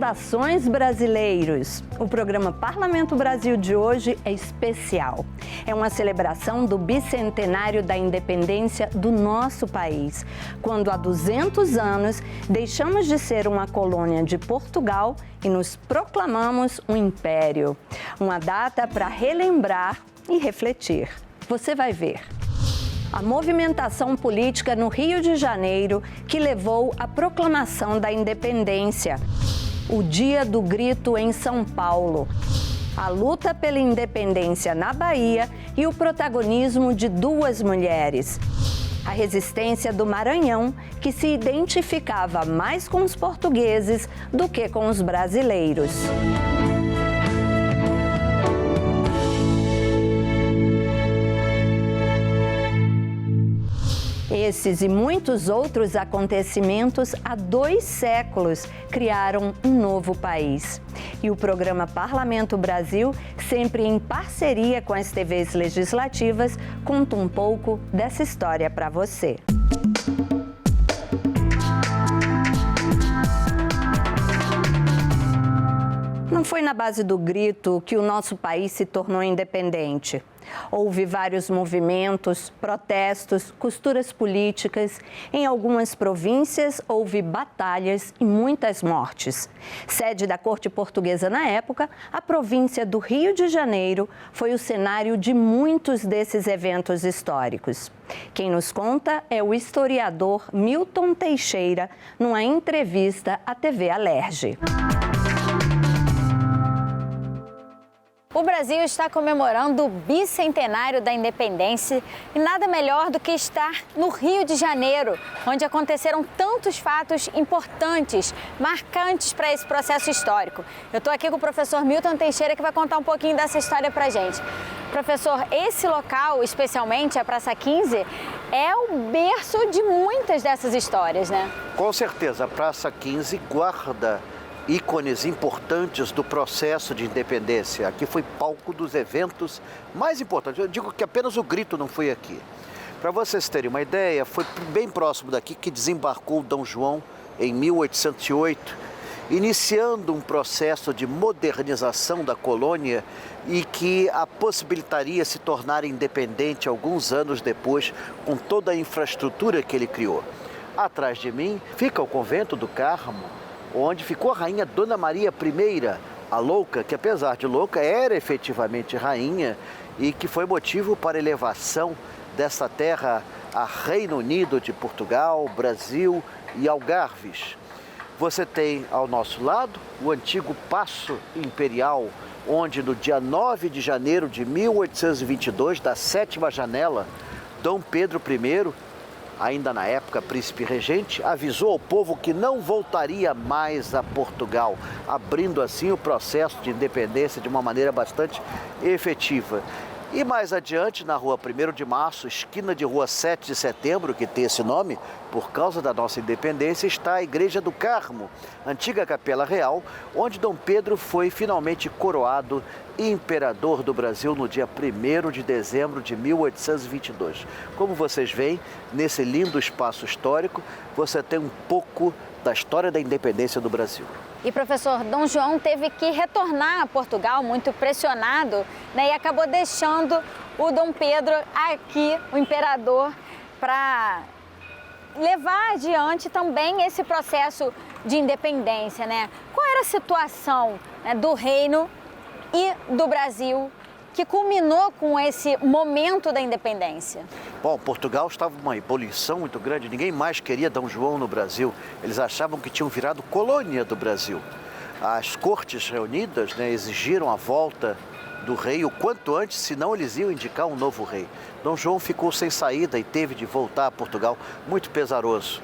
Saudações, brasileiros! O programa Parlamento Brasil de hoje é especial. É uma celebração do bicentenário da independência do nosso país, quando há 200 anos deixamos de ser uma colônia de Portugal e nos proclamamos um império. Uma data para relembrar e refletir. Você vai ver. A movimentação política no Rio de Janeiro que levou à proclamação da independência. O Dia do Grito em São Paulo. A luta pela independência na Bahia e o protagonismo de duas mulheres. A resistência do Maranhão, que se identificava mais com os portugueses do que com os brasileiros. Esses e muitos outros acontecimentos há 2 séculos criaram um novo país. E o programa Parlamento Brasil, sempre em parceria com as TVs legislativas, conta um pouco dessa história para você. Não foi na base do grito que o nosso país se tornou independente. Houve vários movimentos, protestos, costuras políticas. Em algumas províncias houve batalhas e muitas mortes. Sede da corte portuguesa na época, a província do Rio de Janeiro foi o cenário de muitos desses eventos históricos. Quem nos conta é o historiador Milton Teixeira, numa entrevista à TV Alerj. O Brasil está comemorando o bicentenário da independência e nada melhor do que estar no Rio de Janeiro, onde aconteceram tantos fatos importantes, marcantes para esse processo histórico. Eu estou aqui com o professor Milton Teixeira, que vai contar um pouquinho dessa história para a gente. Professor, esse local, especialmente a Praça 15, é o berço de muitas dessas histórias, né? Com certeza, a Praça 15 guarda ícones importantes do processo de independência. Aqui foi palco dos eventos mais importantes. Eu digo que apenas o grito não foi aqui. Para vocês terem uma ideia, foi bem próximo daqui que desembarcou Dom João em 1808, iniciando um processo de modernização da colônia e que a possibilitaria se tornar independente alguns anos depois, com toda a infraestrutura que ele criou. Atrás de mim fica o convento do Carmo, onde ficou a rainha Dona Maria I, a louca, que apesar de louca era efetivamente rainha e que foi motivo para a elevação dessa terra a Reino Unido de Portugal, Brasil e Algarves. Você tem ao nosso lado o antigo Paço Imperial, onde no dia 9 de janeiro de 1822, da 7ª janela, Dom Pedro I, ainda na época príncipe regente, avisou ao povo que não voltaria mais a Portugal, abrindo assim o processo de independência de uma maneira bastante efetiva. E mais adiante, na rua 1º de Março, esquina de rua 7 de Setembro, que tem esse nome, por causa da nossa independência, está a Igreja do Carmo, antiga capela real, onde Dom Pedro foi finalmente coroado imperador do Brasil no dia 1º de dezembro de 1822. Como vocês veem, nesse lindo espaço histórico, você tem um pouco da história da independência do Brasil. E, professor, Dom João teve que retornar a Portugal muito pressionado, né, e acabou deixando o Dom Pedro aqui, o imperador, para levar adiante também esse processo de independência, né? Qual era a situação, né, do reino e do Brasil que culminou com esse momento da independência? Bom, Portugal estava uma ebulição muito grande, ninguém mais queria Dom João no Brasil. Eles achavam que tinham virado colônia do Brasil. As cortes reunidas, né, exigiram a volta do rei o quanto antes, senão eles iam indicar um novo rei. Dom João ficou sem saída e teve de voltar a Portugal, muito pesaroso.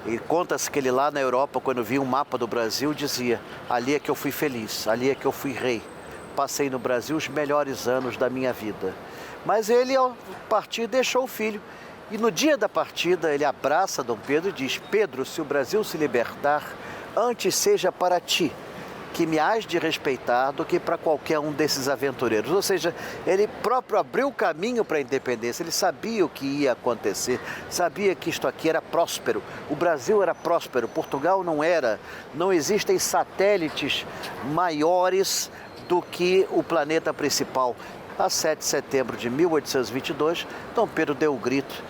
E conta-se que ele lá na Europa, quando via um mapa do Brasil, dizia: ali é que eu fui feliz, ali é que eu fui rei. Passei no Brasil os melhores anos da minha vida. Mas ele, ao partir, deixou o filho. E no dia da partida, ele abraça Dom Pedro e diz: Pedro, se o Brasil se libertar, antes seja para ti que me hás de respeitar do que para qualquer um desses aventureiros. Ou seja, ele próprio abriu o caminho para a independência, ele sabia o que ia acontecer, sabia que isto aqui era próspero, o Brasil era próspero, Portugal não era. Não existem satélites maiores do que o planeta principal. A 7 de setembro de 1822, Dom Pedro deu o grito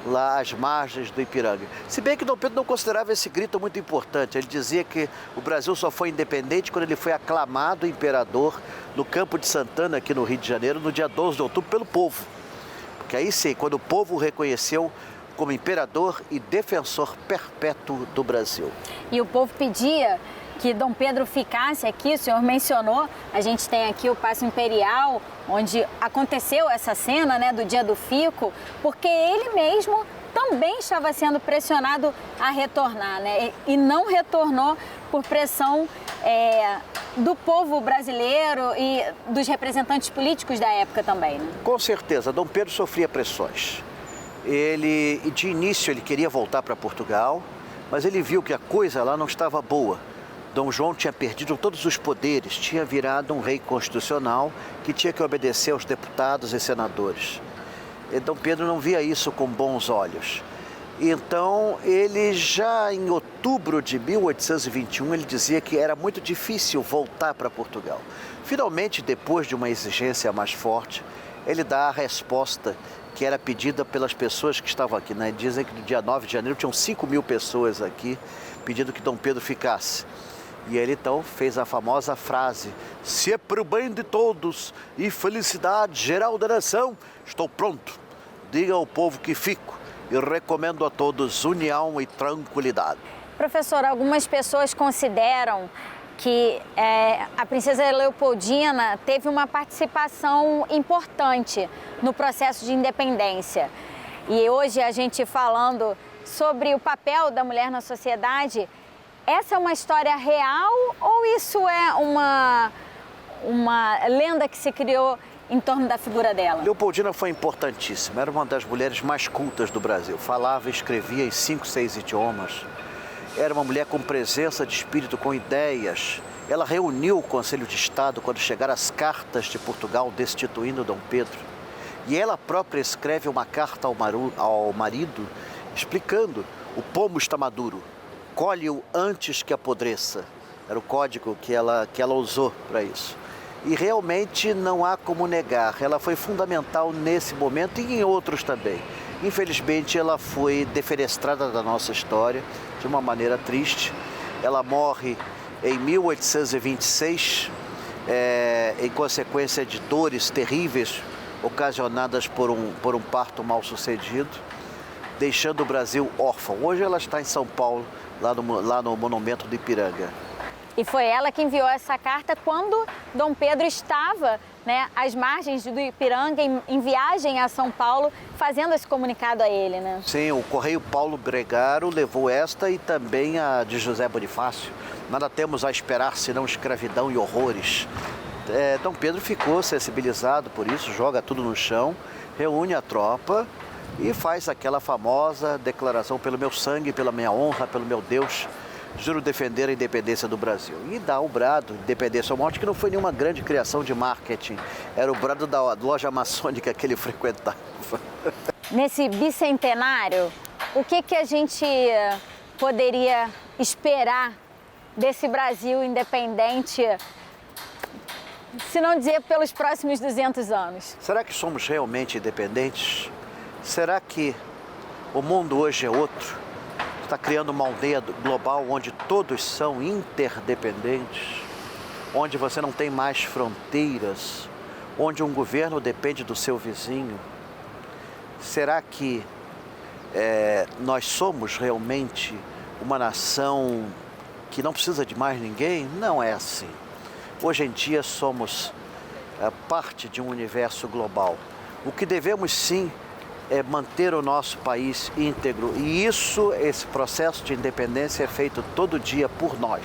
lá às margens do Ipiranga. Se bem que Dom Pedro não considerava esse grito muito importante. Ele dizia que o Brasil só foi independente quando ele foi aclamado imperador no Campo de Santana, aqui no Rio de Janeiro, no dia 12 de outubro, pelo povo. Porque aí sim, quando o povo o reconheceu como imperador e defensor perpétuo do Brasil. E o povo pedia que Dom Pedro ficasse aqui, o senhor mencionou, a gente tem aqui o Paço Imperial, onde aconteceu essa cena, né, do Dia do Fico, porque ele mesmo também estava sendo pressionado a retornar, né, e não retornou por pressão do povo brasileiro e dos representantes políticos da época também, né? Com certeza, Dom Pedro sofria pressões. De início, ele queria voltar para Portugal, mas ele viu que a coisa lá não estava boa. Dom João tinha perdido todos os poderes, tinha virado um rei constitucional que tinha que obedecer aos deputados e senadores. E Dom Pedro não via isso com bons olhos. Então, ele já em outubro de 1821, ele dizia que era muito difícil voltar para Portugal. Finalmente, depois de uma exigência mais forte, ele dá a resposta que era pedida pelas pessoas que estavam aqui, né? Dizem que no dia 9 de janeiro tinham 5.000 pessoas aqui pedindo que Dom Pedro ficasse. E ele então fez a famosa frase: se é para o bem de todos e felicidade geral da nação, estou pronto. Diga ao povo que fico e recomendo a todos união e tranquilidade. Professor, algumas pessoas consideram que a princesa Leopoldina teve uma participação importante no processo de independência. E hoje a gente falando sobre o papel da mulher na sociedade, essa é uma história real ou isso é uma lenda que se criou em torno da figura dela? Leopoldina foi importantíssima, era uma das mulheres mais cultas do Brasil. Falava e escrevia em 5, 6 idiomas. Era uma mulher com presença de espírito, com ideias. Ela reuniu o Conselho de Estado quando chegaram as cartas de Portugal destituindo Dom Pedro. E ela própria escreve uma carta ao marido explicando: o pomo está maduro, colhe-o antes que apodreça. Era o código que ela usou para isso. E realmente não há como negar, ela foi fundamental nesse momento e em outros também. Infelizmente ela foi defenestrada da nossa história de uma maneira triste. Ela morre em 1826, em consequência de dores terríveis ocasionadas por um parto mal sucedido, deixando o Brasil órfão. Hoje ela está em São Paulo, lá no Monumento do Ipiranga. E foi ela que enviou essa carta quando Dom Pedro estava, né, às margens do Ipiranga, em viagem a São Paulo, fazendo esse comunicado a ele, né? Sim, o Correio Paulo Gregaro levou esta e também a de José Bonifácio. Nada temos a esperar senão escravidão e horrores. Dom Pedro ficou sensibilizado por isso, joga tudo no chão, reúne a tropa e faz aquela famosa declaração: pelo meu sangue, pela minha honra, pelo meu Deus, juro defender a independência do Brasil. E dá o brado, independência ou morte, que não foi nenhuma grande criação de marketing. Era o brado da loja maçônica que ele frequentava. Nesse bicentenário, o que a gente poderia esperar desse Brasil independente, se não dizer pelos próximos 200 anos? Será que somos realmente independentes? Será que o mundo hoje é outro? Está criando uma aldeia global onde todos são interdependentes, onde você não tem mais fronteiras, onde um governo depende do seu vizinho. Será que nós somos realmente uma nação que não precisa de mais ninguém? Não é assim. Hoje em dia somos parte de um universo global. O que devemos sim é manter o nosso país íntegro, e esse processo de independência é feito todo dia por nós.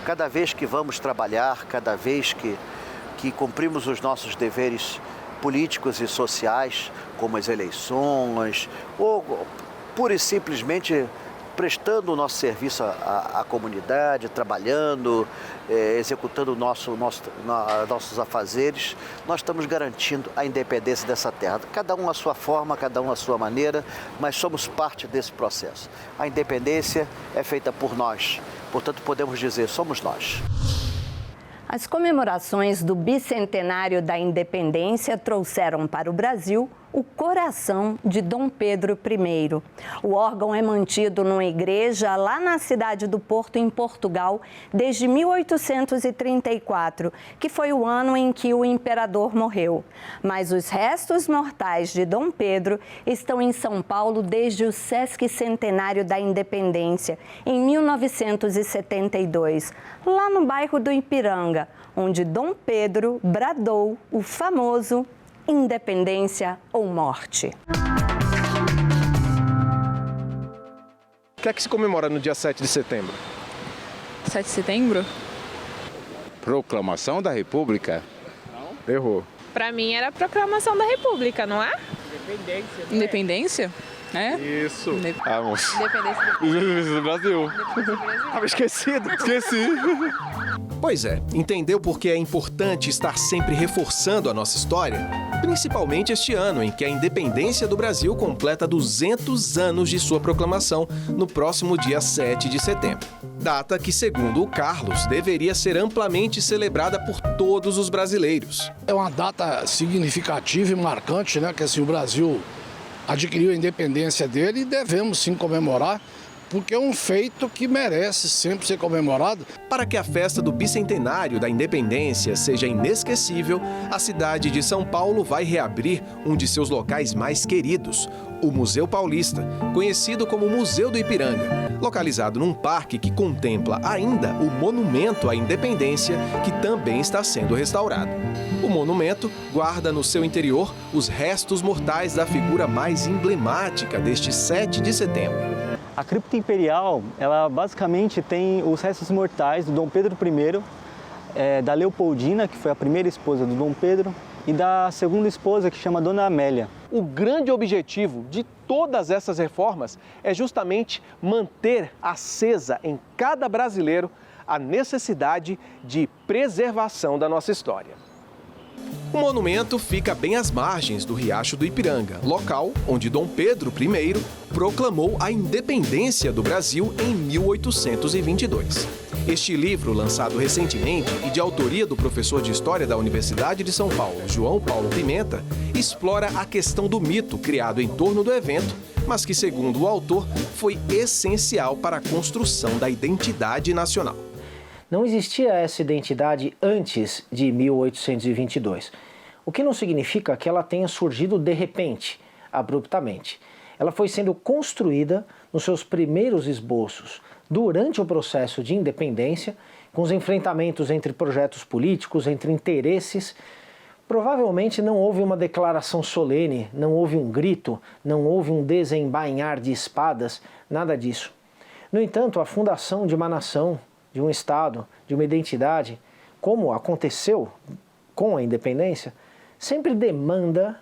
Cada vez que vamos trabalhar, cada vez que cumprimos os nossos deveres políticos e sociais, como as eleições, ou pura e simplesmente prestando o nosso serviço à comunidade, trabalhando, executando nossos afazeres, nós estamos garantindo a independência dessa terra. Cada um à sua forma, cada um à sua maneira, mas somos parte desse processo. A independência é feita por nós, portanto podemos dizer, somos nós. As comemorações do bicentenário da independência trouxeram para o Brasil o coração de Dom Pedro I. O órgão é mantido numa igreja lá na cidade do Porto, em Portugal, desde 1834, que foi o ano em que o imperador morreu. Mas os restos mortais de Dom Pedro estão em São Paulo desde o Sesquicentenário da Independência, em 1972, lá no bairro do Ipiranga, onde Dom Pedro bradou o famoso independência ou morte. O que é que se comemora no dia 7 de setembro? 7 de setembro? Proclamação da República? Não. Errou. Pra mim era a proclamação da República, não é? Independência. Independência? É? Isso. Vamos. Independência do Brasil. Tava esquecido. Esqueci. Pois é, entendeu por que é importante estar sempre reforçando a nossa história? Principalmente este ano, em que a independência do Brasil completa 200 anos de sua proclamação, no próximo dia 7 de setembro. Data que, segundo o Carlos, deveria ser amplamente celebrada por todos os brasileiros. É uma data significativa e marcante, né? Que assim, o Brasil adquiriu a independência dele e devemos sim comemorar, porque é um feito que merece sempre ser comemorado. Para que a festa do bicentenário da independência seja inesquecível, a cidade de São Paulo vai reabrir um de seus locais mais queridos, o Museu Paulista, conhecido como Museu do Ipiranga, localizado num parque que contempla ainda o Monumento à Independência, que também está sendo restaurado. O monumento guarda no seu interior os restos mortais da figura mais emblemática deste 7 de setembro. A cripta imperial, ela basicamente tem os restos mortais do Dom Pedro I, da Leopoldina, que foi a primeira esposa do Dom Pedro, e da segunda esposa, que chama Dona Amélia. O grande objetivo de todas essas reformas é justamente manter acesa em cada brasileiro a necessidade de preservação da nossa história. O monumento fica bem às margens do Riacho do Ipiranga, local onde Dom Pedro I proclamou a independência do Brasil em 1822. Este livro, lançado recentemente e de autoria do professor de História da Universidade de São Paulo, João Paulo Pimenta, explora a questão do mito criado em torno do evento, mas que, segundo o autor, foi essencial para a construção da identidade nacional. Não existia essa identidade antes de 1822, o que não significa que ela tenha surgido de repente, abruptamente. Ela foi sendo construída nos seus primeiros esboços, durante o processo de independência, com os enfrentamentos entre projetos políticos, entre interesses. Provavelmente não houve uma declaração solene, não houve um grito, não houve um desembainhar de espadas, nada disso. No entanto, a fundação de uma nação, de um Estado, de uma identidade, como aconteceu com a independência, sempre demanda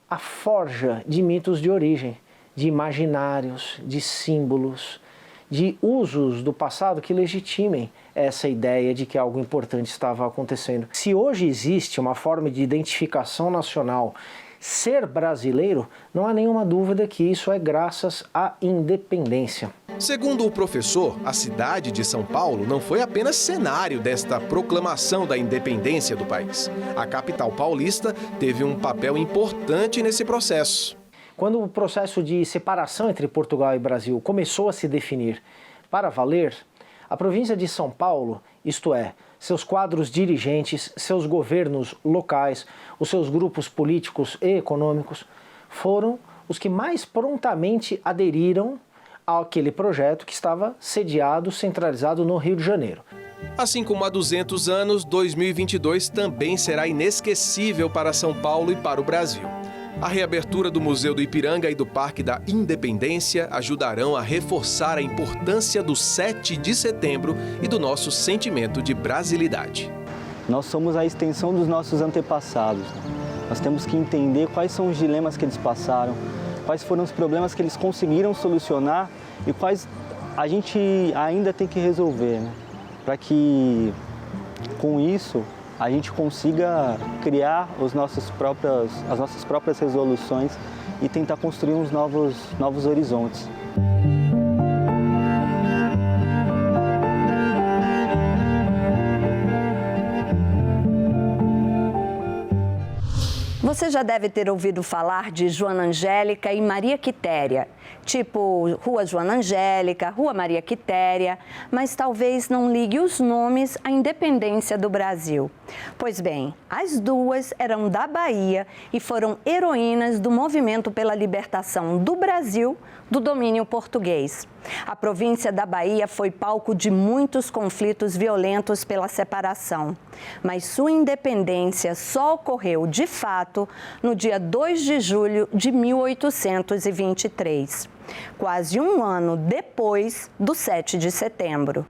a forja de mitos de origem, de imaginários, de símbolos, de usos do passado que legitimem essa ideia de que algo importante estava acontecendo. Se hoje existe uma forma de identificação nacional, ser brasileiro, não há nenhuma dúvida que isso é graças à independência. Segundo o professor, a cidade de São Paulo não foi apenas cenário desta proclamação da independência do país. A capital paulista teve um papel importante nesse processo. Quando o processo de separação entre Portugal e Brasil começou a se definir para valer, a província de São Paulo, isto é, seus quadros dirigentes, seus governos locais, os seus grupos políticos e econômicos, foram os que mais prontamente aderiram àquele projeto que estava sediado, centralizado no Rio de Janeiro. Assim como há 200 anos, 2022 também será inesquecível para São Paulo e para o Brasil. A reabertura do Museu do Ipiranga e do Parque da Independência ajudarão a reforçar a importância do 7 de setembro e do nosso sentimento de brasilidade. Nós somos a extensão dos nossos antepassados. Nós temos que entender quais são os dilemas que eles passaram, quais foram os problemas que eles conseguiram solucionar e quais a gente ainda tem que resolver, né? Para que, com isso, a gente consiga criar as nossas próprias resoluções e tentar construir uns novos horizontes. Você já deve ter ouvido falar de Joana Angélica e Maria Quitéria, tipo Rua Joana Angélica, Rua Maria Quitéria, mas talvez não ligue os nomes à independência do Brasil. Pois bem, as duas eram da Bahia e foram heroínas do movimento pela libertação do Brasil do domínio português. A província da Bahia foi palco de muitos conflitos violentos pela separação, mas sua independência só ocorreu de fato no dia 2 de julho de 1823, quase um ano depois do 7 de setembro.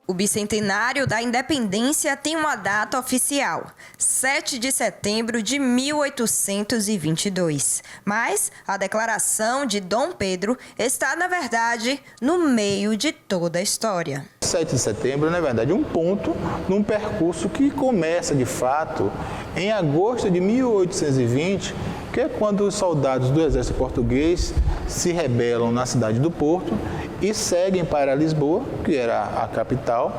O bicentenário da independência tem uma data oficial, 7 de setembro de 1822. Mas a declaração de Dom Pedro está, na verdade, no meio de toda a história. 7 de setembro, na verdade, é um ponto num percurso que começa, de fato, em agosto de 1820, que é quando os soldados do exército português se rebelam na cidade do Porto e seguem para Lisboa, que era a capital,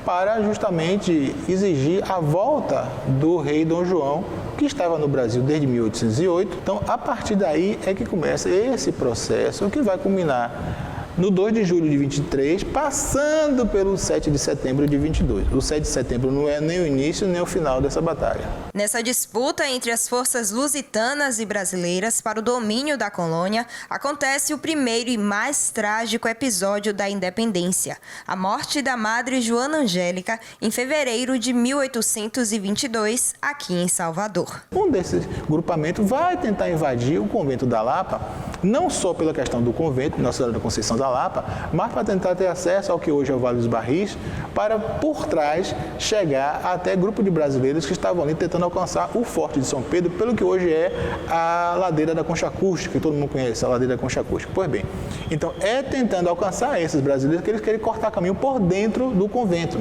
para justamente exigir a volta do rei Dom João, que estava no Brasil desde 1808. Então, a partir daí é que começa esse processo, que vai culminar no 2 de julho de 23, passando pelo 7 de setembro de 22. O 7 de setembro não é nem o início nem o final dessa batalha. Nessa disputa entre as forças lusitanas e brasileiras para o domínio da colônia, acontece o primeiro e mais trágico episódio da independência, a morte da Madre Joana Angélica, em fevereiro de 1822, aqui em Salvador. Um desses grupamentos vai tentar invadir o convento da Lapa, não só pela questão do convento, Nossa Senhora da Conceição da Lapa, mas para tentar ter acesso ao que hoje é o Vale dos Barris, para, por trás, chegar até grupo de brasileiros que estavam ali tentando alcançar o Forte de São Pedro, pelo que hoje é a ladeira da Concha Acústica, que todo mundo conhece, a ladeira da Concha Acústica. Pois bem, então é tentando alcançar esses brasileiros que eles querem cortar caminho por dentro do convento.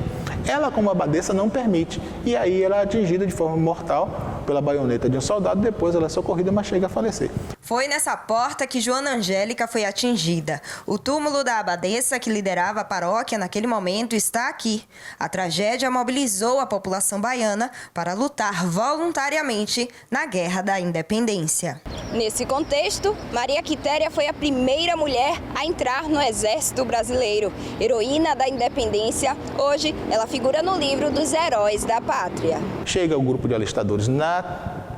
Ela, como abadesa, não permite, e aí ela é atingida de forma mortal pela baioneta de um soldado, depois ela é socorrida, mas chega a falecer. Foi nessa porta que Joana Angélica foi atingida. O túmulo da abadesa, que liderava a paróquia naquele momento, está aqui. A tragédia mobilizou a população baiana para lutar voluntariamente na Guerra da Independência. Nesse contexto, Maria Quitéria foi a primeira mulher a entrar no Exército Brasileiro. Heroína da Independência, hoje ela figura no livro dos Heróis da Pátria. Chega o grupo de alistadores na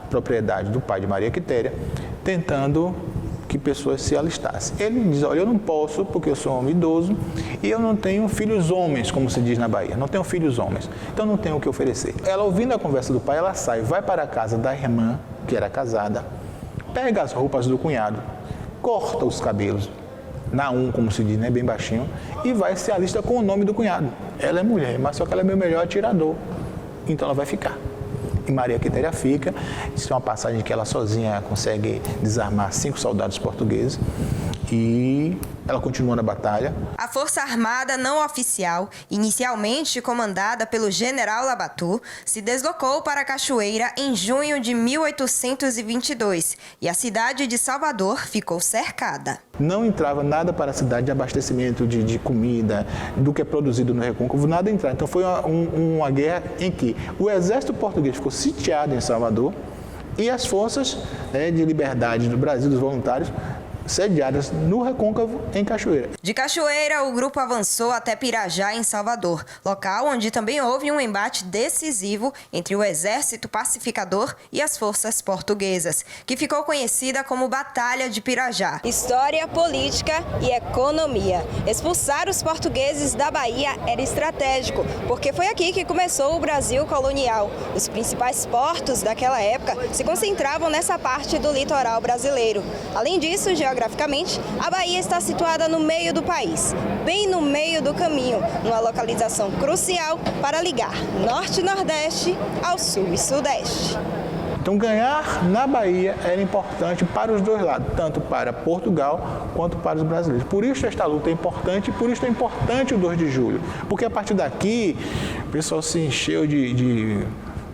propriedade do pai de Maria Quitéria, tentando que pessoas se alistassem. Ele diz, olha, eu não posso porque eu sou um homem idoso e eu não tenho filhos homens, como se diz na Bahia, não tenho filhos homens, então não tenho o que oferecer. Ela, ouvindo a conversa do pai, ela sai, vai para a casa da irmã, que era casada, pega as roupas do cunhado, corta os cabelos, como se diz, né, bem baixinho, e vai se alista com o nome do cunhado. Ela é mulher, mas só que ela é meu melhor atirador, então ela vai ficar. E Maria Quitéria fica. Isso é uma passagem que ela sozinha consegue desarmar 5 soldados portugueses e ela continua na batalha. A Força Armada não oficial, inicialmente comandada pelo general Labatut, se deslocou para Cachoeira em junho de 1822 e a cidade de Salvador ficou cercada. Não entrava nada para a cidade de abastecimento de comida, do que é produzido no Recôncavo, nada entrava. Então foi uma guerra em que o exército português ficou sitiado em Salvador e as forças de liberdade do Brasil, dos voluntários, sediadas no Recôncavo, em Cachoeira. De Cachoeira, o grupo avançou até Pirajá, em Salvador, local onde também houve um embate decisivo entre o Exército Pacificador e as forças portuguesas, que ficou conhecida como Batalha de Pirajá. História, política e economia. Expulsar os portugueses da Bahia era estratégico, porque foi aqui que começou o Brasil colonial. Os principais portos daquela época se concentravam nessa parte do litoral brasileiro. Além disso, geograficamente, a Bahia está situada no meio do país, bem no meio do caminho, numa localização crucial para ligar Norte e Nordeste ao Sul e Sudeste. Então, ganhar na Bahia era importante para os dois lados, tanto para Portugal quanto para os brasileiros. Por isso esta luta é importante e por isso é importante o 2 de julho. Porque a partir daqui, o pessoal se encheu de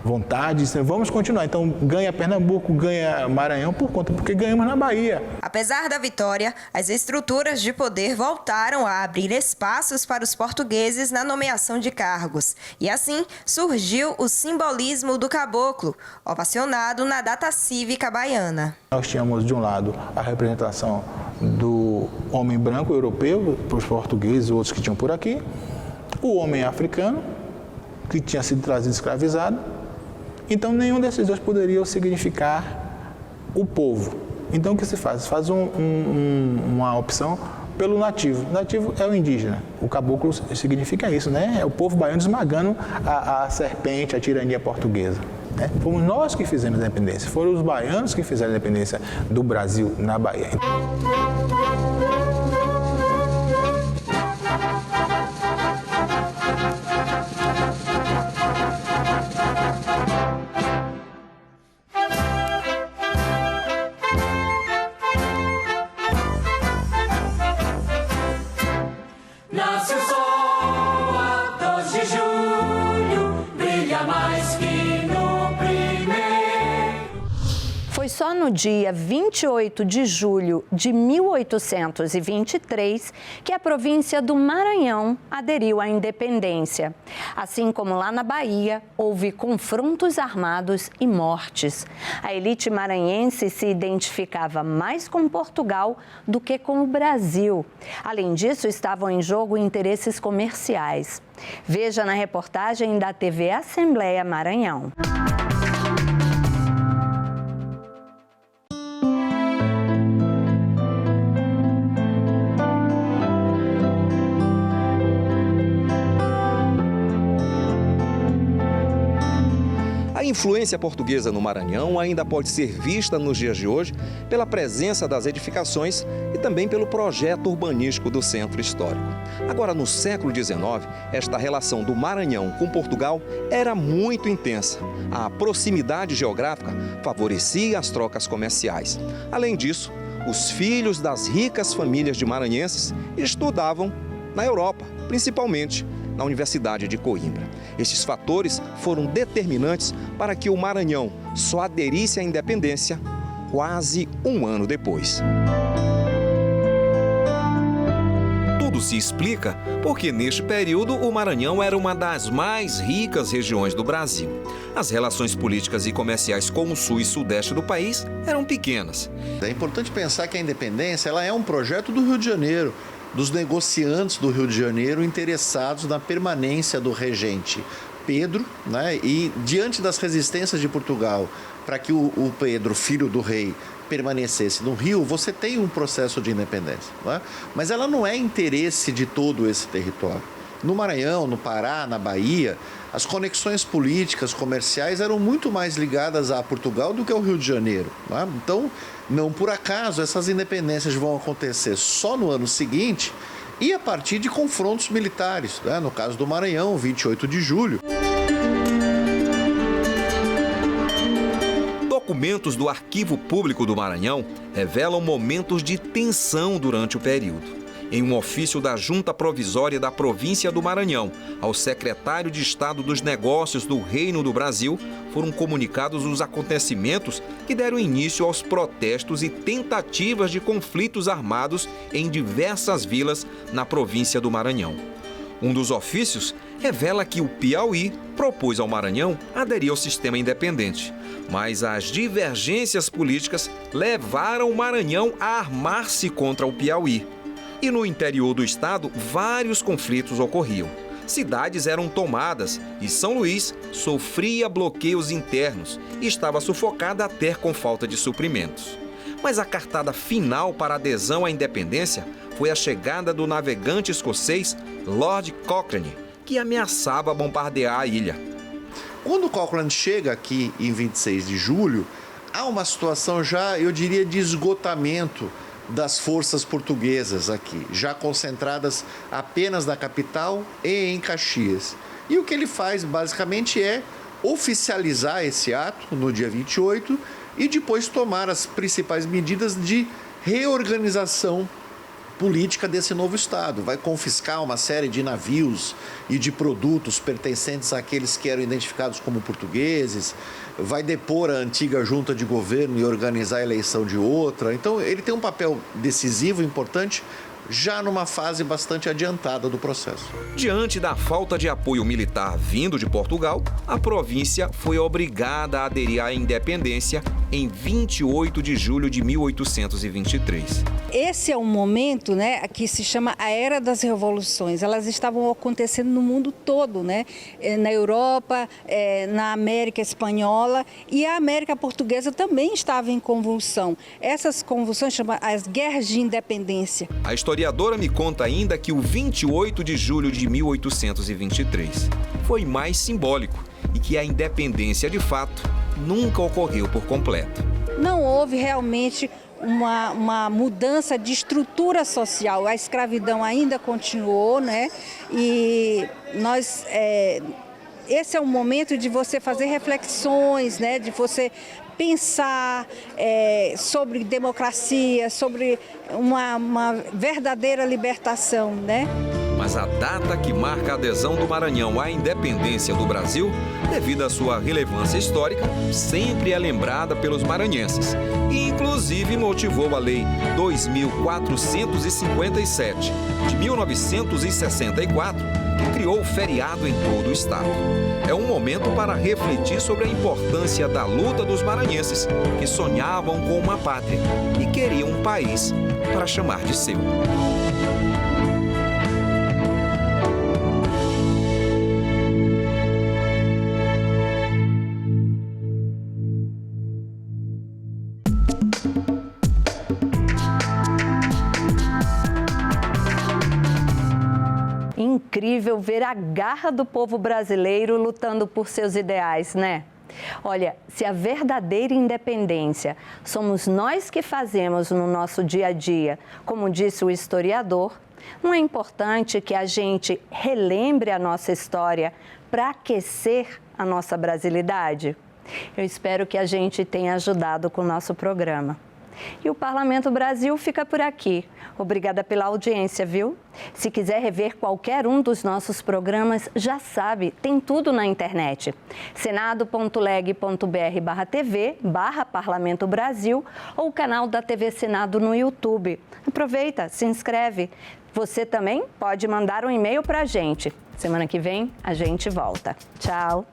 vontade, vamos continuar. Então, ganha Pernambuco, ganha Maranhão porque ganhamos na Bahia. Apesar da vitória, as estruturas de poder voltaram a abrir espaços para os portugueses na nomeação de cargos. E assim surgiu o simbolismo do caboclo, ovacionado na data cívica baiana. Nós tínhamos, de um lado, a representação do homem branco europeu, para os portugueses e outros que tinham por aqui, o homem africano, que tinha sido trazido escravizado. Então, nenhum desses dois poderia significar o povo. Então, o que se faz? Faz uma opção pelo nativo. O nativo é o indígena. O caboclo significa isso, né? É o povo baiano esmagando a serpente, a tirania portuguesa. Né? Fomos nós que fizemos a independência. Foram os baianos que fizeram a independência do Brasil na Bahia. Só no dia 28 de julho de 1823 que a província do Maranhão aderiu à independência. Assim como lá na Bahia, houve confrontos armados e mortes. A elite maranhense se identificava mais com Portugal do que com o Brasil. Além disso, estavam em jogo interesses comerciais. Veja na reportagem da TV Assembleia Maranhão. A influência portuguesa no Maranhão ainda pode ser vista nos dias de hoje pela presença das edificações e também pelo projeto urbanístico do centro histórico. Agora, no século XIX, esta relação do Maranhão com Portugal era muito intensa. A proximidade geográfica favorecia as trocas comerciais. Além disso, os filhos das ricas famílias de maranhenses estudavam na Europa, principalmente na Universidade de Coimbra. Estes fatores foram determinantes para que o Maranhão só aderisse à independência quase um ano depois. Tudo se explica porque, neste período, o Maranhão era uma das mais ricas regiões do Brasil. As relações políticas e comerciais com o sul e sudeste do país eram pequenas. É importante pensar que a independência ela é um projeto do Rio de Janeiro, dos negociantes do Rio de Janeiro interessados na permanência do regente Pedro, né? E diante das resistências de Portugal para que o Pedro, filho do rei, permanecesse no Rio, você tem um processo de independência, né? Mas ela não é interesse de todo esse território. No Maranhão, no Pará, na Bahia, as conexões políticas, comerciais eram muito mais ligadas a Portugal do que ao Rio de Janeiro, né? Então, não por acaso, essas independências vão acontecer só no ano seguinte e a partir de confrontos militares, né? No caso do Maranhão, 28 de julho. Documentos do Arquivo Público do Maranhão revelam momentos de tensão durante o período. Em um ofício da Junta Provisória da Província do Maranhão ao secretário de Estado dos Negócios do Reino do Brasil, foram comunicados os acontecimentos que deram início aos protestos e tentativas de conflitos armados em diversas vilas na província do Maranhão. Um dos ofícios revela que o Piauí propôs ao Maranhão aderir ao sistema independente, mas as divergências políticas levaram o Maranhão a armar-se contra o Piauí. E no interior do estado, vários conflitos ocorriam. Cidades eram tomadas e São Luís sofria bloqueios internos e estava sufocada até com falta de suprimentos. Mas a cartada final para a adesão à independência foi a chegada do navegante escocês Lord Cochrane, que ameaçava bombardear a ilha. Quando Cochrane chega aqui em 26 de julho, há uma situação já, eu diria, de esgotamento das forças portuguesas aqui, já concentradas apenas na capital e em Caxias. E o que ele faz, basicamente, é oficializar esse ato no dia 28 e depois tomar as principais medidas de reorganização política desse novo Estado. Vai confiscar uma série de navios e de produtos pertencentes àqueles que eram identificados como portugueses, vai depor a antiga junta de governo e organizar a eleição de outra. Então, ele tem um papel decisivo, importante, já numa fase bastante adiantada do processo. Diante da falta de apoio militar vindo de Portugal, a província foi obrigada a aderir à independência em 28 de julho de 1823. Esse é um momento, né, que se chama a Era das Revoluções. Elas estavam acontecendo no mundo todo, né? Na Europa, na América Espanhola, e a América Portuguesa também estava em convulsão. Essas convulsões chamam as guerras de independência. A historiadora me conta ainda que o 28 de julho de 1823 foi mais simbólico e que a independência, de fato, nunca ocorreu por completo. Não houve realmente uma mudança de estrutura social. A escravidão ainda continuou, né? E esse é um momento de você fazer reflexões, né? De você pensar sobre democracia, sobre uma verdadeira libertação, né? Mas a data que marca a adesão do Maranhão à independência do Brasil, devido à sua relevância histórica, sempre é lembrada pelos maranhenses. E, inclusive, motivou a Lei 2.457, de 1964, que criou o feriado em todo o estado. É um momento para refletir sobre a importância da luta dos maranhenses, que sonhavam com uma pátria e queriam um país para chamar de seu. Incrível ver a garra do povo brasileiro lutando por seus ideais, né? Olha, se a verdadeira independência somos nós que fazemos no nosso dia a dia, como disse o historiador, não é importante que a gente relembre a nossa história para aquecer a nossa brasilidade? Eu espero que a gente tenha ajudado com o nosso programa. E o Parlamento Brasil fica por aqui. Obrigada pela audiência, viu? Se quiser rever qualquer um dos nossos programas, já sabe, tem tudo na internet. senado.leg.br/tv/Parlamento Brasil ou o canal da TV Senado no YouTube. Aproveita, se inscreve. Você também pode mandar um e-mail para a gente. Semana que vem a gente volta. Tchau!